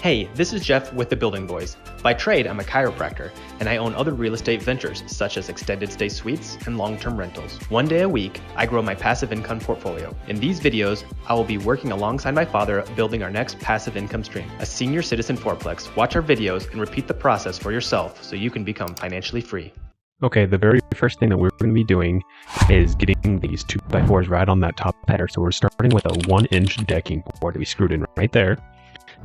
Hey, this is Jeff with The Building Boys. By trade, I'm a chiropractor, and I own other real estate ventures such as extended stay suites and long-term rentals. One day a week, I grow my passive income portfolio. In these videos, I will be working alongside my father building our next passive income stream, a senior citizen fourplex. Watch our videos and repeat the process for yourself so you can become financially free. Okay, the very first thing that we're going to be doing is getting these 2x4s right on that top header. So we're starting with a 1-inch decking board that we screwed in right there.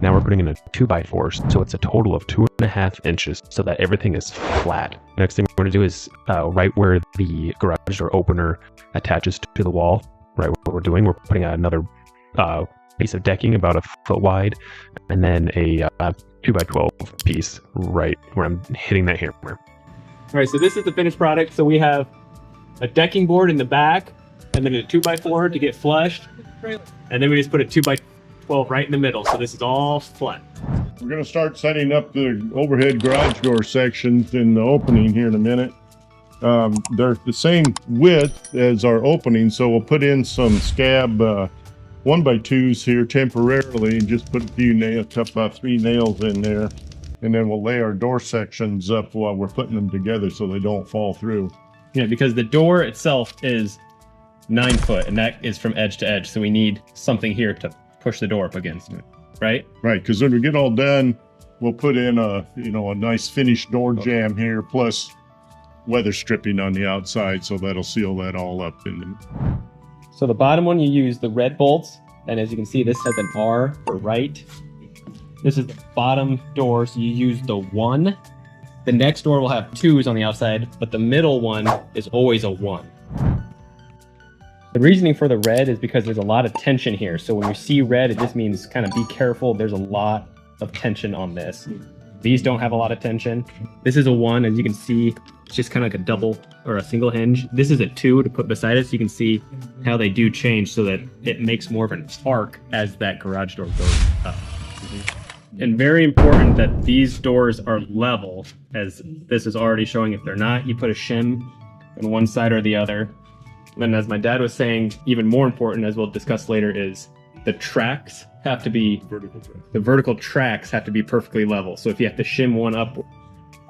Now we're putting in a 2x4, so it's a total of 2.5 inches so that everything is flat. Next thing we're going to do is right where the garage door opener attaches to the wall, right what we're doing, we're putting out another piece of decking about a foot wide, and then a 2x12 piece right where I'm hitting that hammer. All right, so this is the finished product. So we have a decking board in the back, and then a 2x4 to get flushed, and then we just put a 2x12 right in the middle. So this is all flat. We're going to start setting up the overhead garage door sections in the opening here in a minute. They're the same width as our opening, so we'll put in some scab 1x2s here temporarily, and just put a few nails, about 3 nails in there. And then we'll lay our door sections up while we're putting them together so they don't fall through. Yeah, because the door itself is 9 foot, and that is from edge to edge. So we need something here to push the door up against it, right? Right, because when we get all done, we'll put in a nice finished door jamb here, plus weather stripping on the outside, so that'll seal that all up. So the bottom one, you use the red bolts, and as you can see, this has an R for right. This is the bottom door, so you use the 1. The next door will have 2s on the outside, but the middle one is always a 1. The reasoning for the red is because there's a lot of tension here. So when you see red, it just means kind of be careful. There's a lot of tension on this. These don't have a lot of tension. This is a 1, as you can see, it's just kind of like a double or a single hinge. This is a 2 to put beside it, so you can see how they do change so that it makes more of an arc as that garage door goes up. And very important that these doors are level, as this is already showing. If they're not, you put a shim on one side or the other. And as my dad was saying, even more important, as we'll discuss later, is the tracks have to be the vertical tracks have to be perfectly level. So if you have to shim one up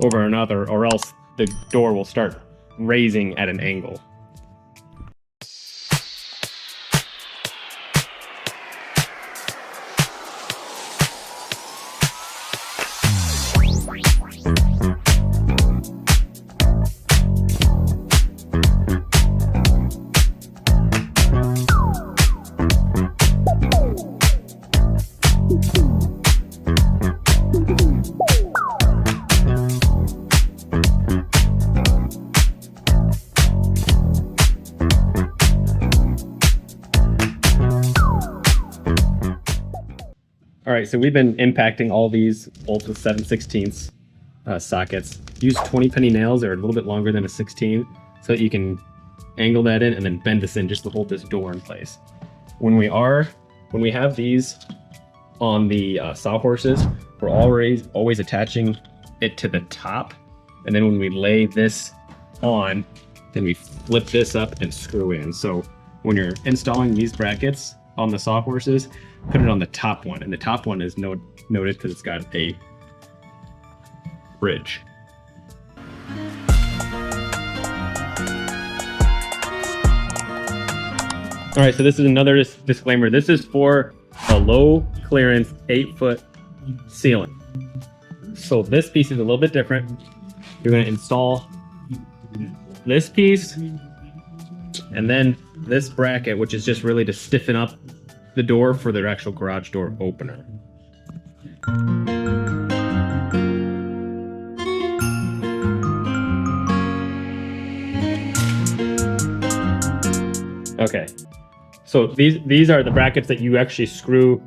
over another, or else the door will start raising at an angle. All right, so we've been impacting all these bolts with 7/16 sockets. Use 20 penny nails. They're a little bit longer than a 16, so that you can angle that in and then bend this in just to hold this door in place. When we have these on the sawhorses, we're always attaching it to the top, and then when we lay this on, then we flip this up and screw in. So when you're installing these brackets on the sawhorses, put it on the top one, and the top one is noted because it's got a bridge. All right, so this is another disclaimer. This is for a low clearance 8-foot ceiling. So this piece is a little bit different. You're going to install this piece and then this bracket, which is just really to stiffen up the door for their actual garage door opener. Okay, so these are the brackets that you actually screw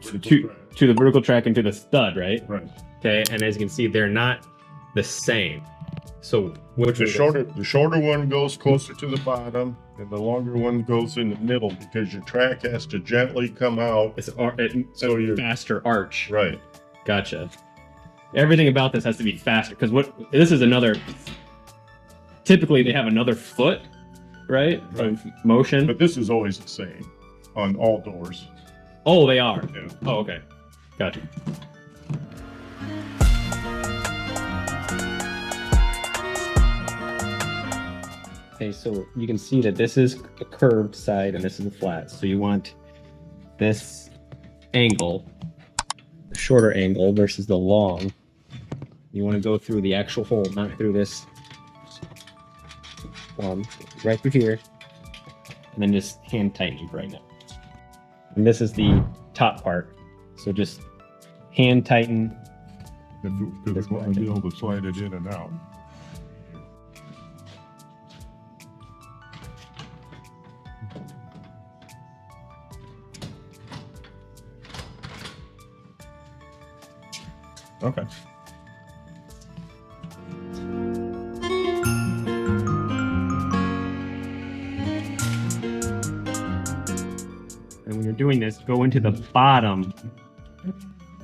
to the vertical track and to the stud, right? Right. Okay, and as you can see, they're not the same. So the shorter one goes closer to the bottom, and the longer one goes in the middle, because your track has to gently come out. So you're faster arch. Right. Gotcha. Everything about this has to be faster, because this is another. Typically, they have another foot, right? Of motion. But this is always the same on all doors. Oh, they are. Yeah. Oh, okay. Gotcha. Okay, so you can see that this is a curved side and this is a flat. So you want this angle, the shorter angle versus the long. You want to go through the actual hole, not through this one, right through here, and then just hand tighten right now. And this is the top part, so just hand tighten. Because what we do to slide it in and out. Okay. And when you're doing this, go into the bottom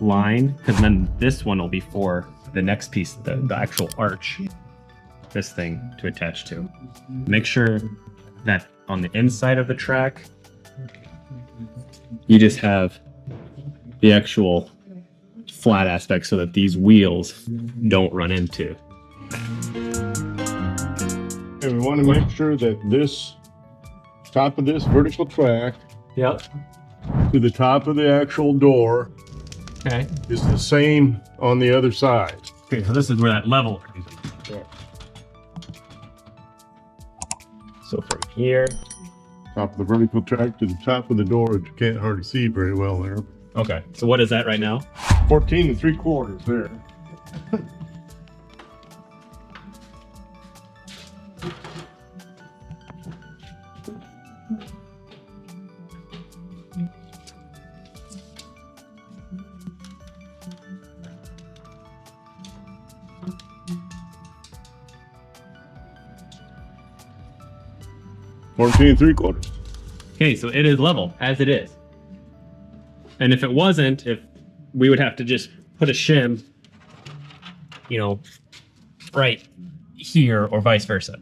line, because then this one will be for the next piece, the actual arch, this thing to attach to. Make sure that on the inside of the track, you just have the actual flat aspect so that these wheels don't run into. And we want to make sure that this top of this vertical track Yep. to the top of the actual door Okay. is the same on the other side. Okay, so this is where that level comes in. So from here. Top of the vertical track to the top of the door, you can't hardly see very well there. Okay. So what is that right now? 14 3/4 there. $14 3/4. Okay, so it is level as it is. And if it wasn't, if we would have to just put a shim, you know, right here or vice versa.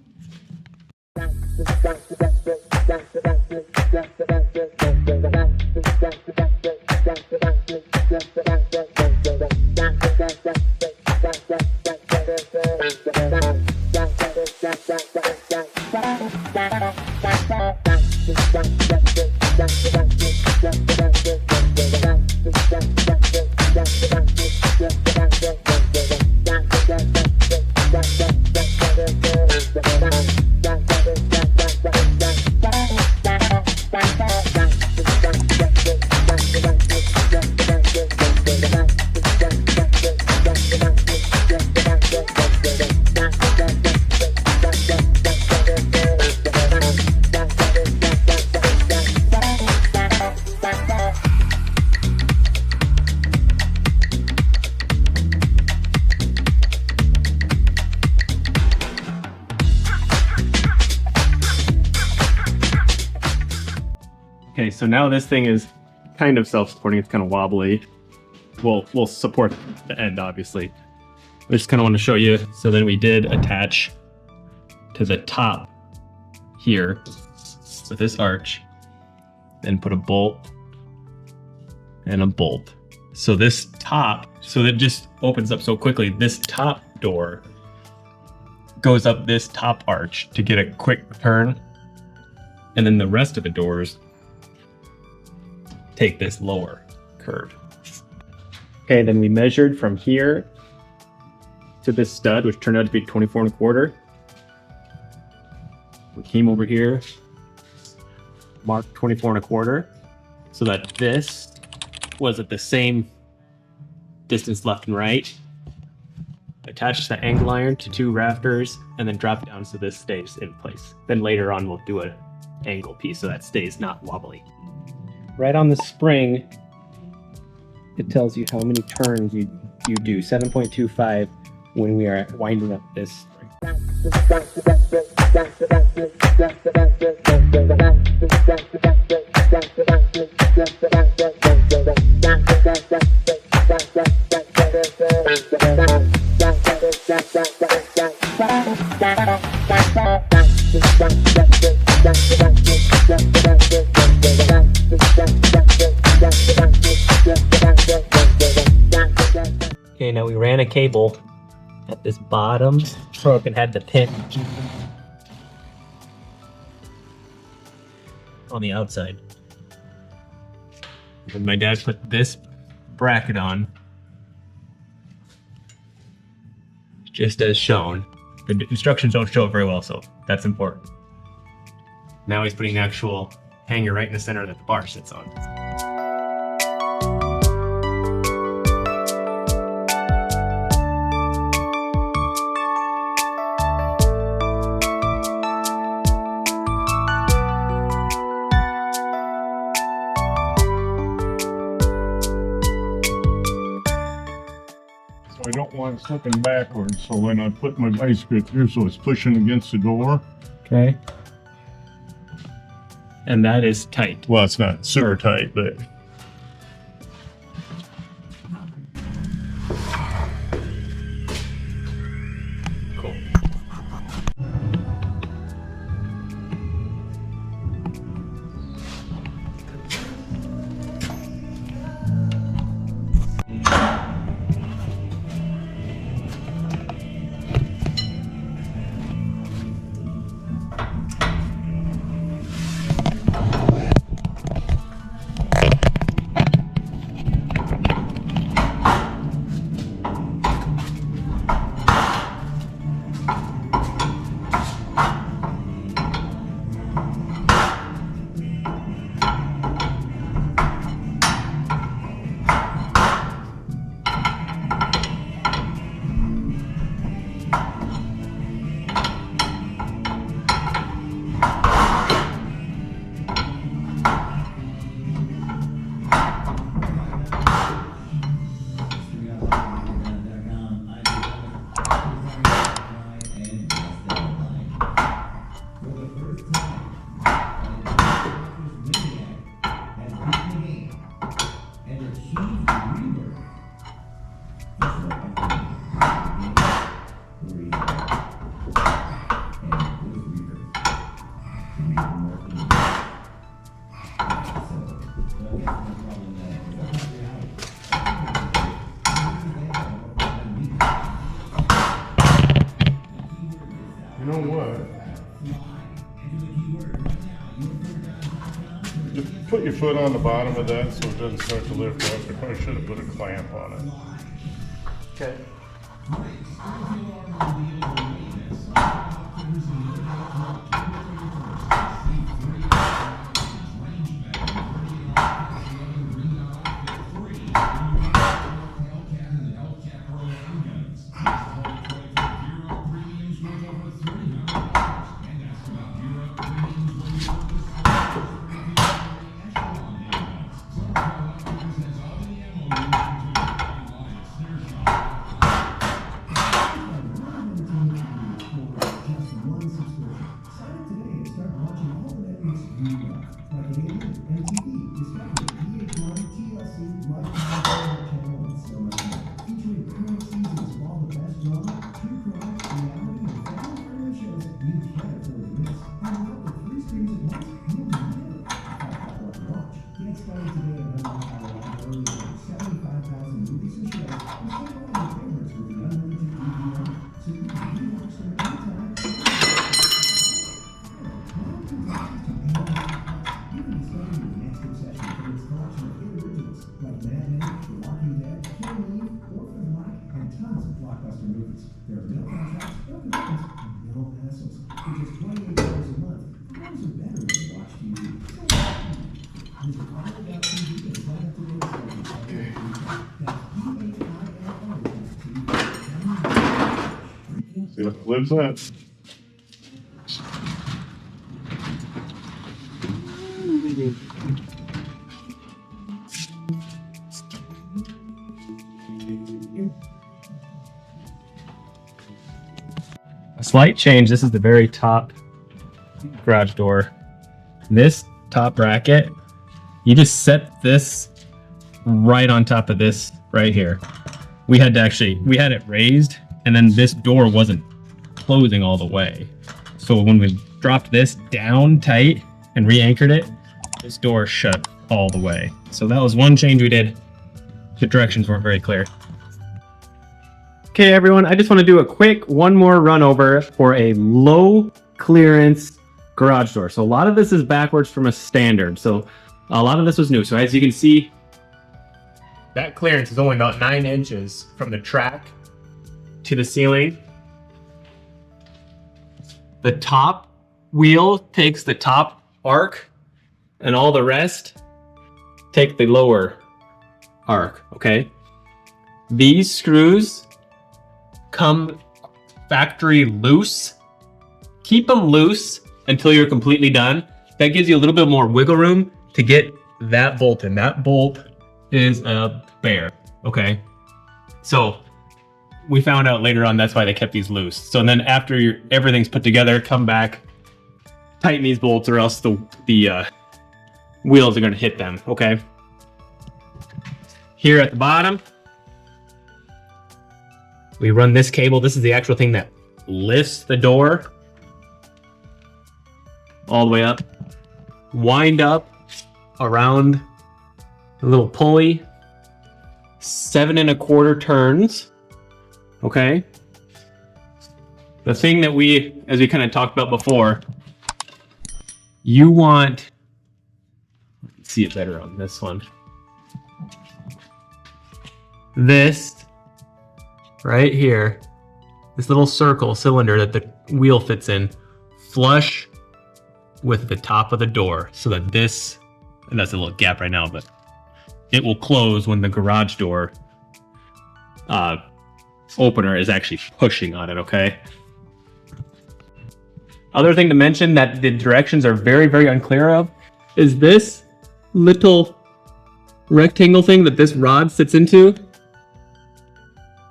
Okay, so now this thing is kind of self-supporting. It's kind of wobbly. We'll support the end, obviously. I just kind of want to show you. So then we did attach to the top here with this arch, then put a bolt and a bolt. So this top, so that just opens up so quickly. This top door goes up this top arch to get a quick turn. And then the rest of the doors take this lower curve. Okay, then we measured from here to this stud, which turned out to be 24 1/4. We came over here, marked 24 1/4, so that this was at the same distance left and right. Attached the angle iron to 2 rafters and then drop down so this stays in place. Then later on we'll do an angle piece so that stays not wobbly. Right on the spring, it tells you how many turns you do, 7.25 when we are winding up this spring. Okay, now we ran a cable at this bottom hook and had the pin on the outside. And my dad put this bracket on, just as shown. The instructions don't show it very well, so that's important. Now he's putting the actual hanger right in the center that the bar sits on. I don't want it slipping backwards, so when I put my vice grip here, so it's pushing against the door. Okay. And that is tight. Well, it's not super tight, but Cool. you know what? Just put your foot on the bottom of that so it doesn't start to lift up. I probably should have put a clamp on it. Okay. See what lives that? A slight change. This is the very top garage door. This top bracket, you just set this right on top of this right here. We had it raised, and then this door wasn't closing all the way. So when we dropped this down tight and re-anchored it, this door shut all the way. So that was one change we did. The directions weren't very clear. Okay, everyone, I just want to do a quick one more run over for a low clearance garage door. So a lot of this is backwards from a standard. So a lot of this was new. So as you can see, that clearance is only about 9 inches from the track to the ceiling. The top wheel takes the top arc, and all the rest take the lower arc, okay? These screws come factory loose. Keep them loose until you're completely done. That gives you a little bit more wiggle room to get that bolt in. That bolt is a bear, okay? So we found out later on that's why they kept these loose. So then after everything's put together, come back, tighten these bolts, or else the wheels are gonna hit them, okay? Here at the bottom, we run this cable. This is the actual thing that lifts the door all the way up. Wind up around the little pulley. 7 1/4 turns. Okay. The thing that as we kind of talked about before, you want, let's see it better on this one. This right here, this little circle cylinder that the wheel fits in, flush with the top of the door, so that this, and that's a little gap right now, but it will close when the garage door opener is actually pushing on it, okay? Other thing to mention that the directions are very, very unclear of is this little rectangle thing that this rod sits into.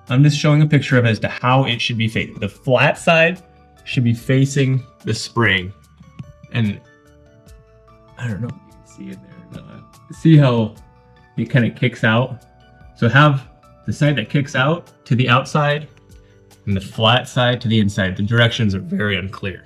I'm just showing a picture of it as to how it should be facing. The flat side should be facing the spring. And I don't know if you can see it there or not. See how it kind of kicks out? So have the side that kicks out to the outside and the flat side to the inside. The directions are very unclear.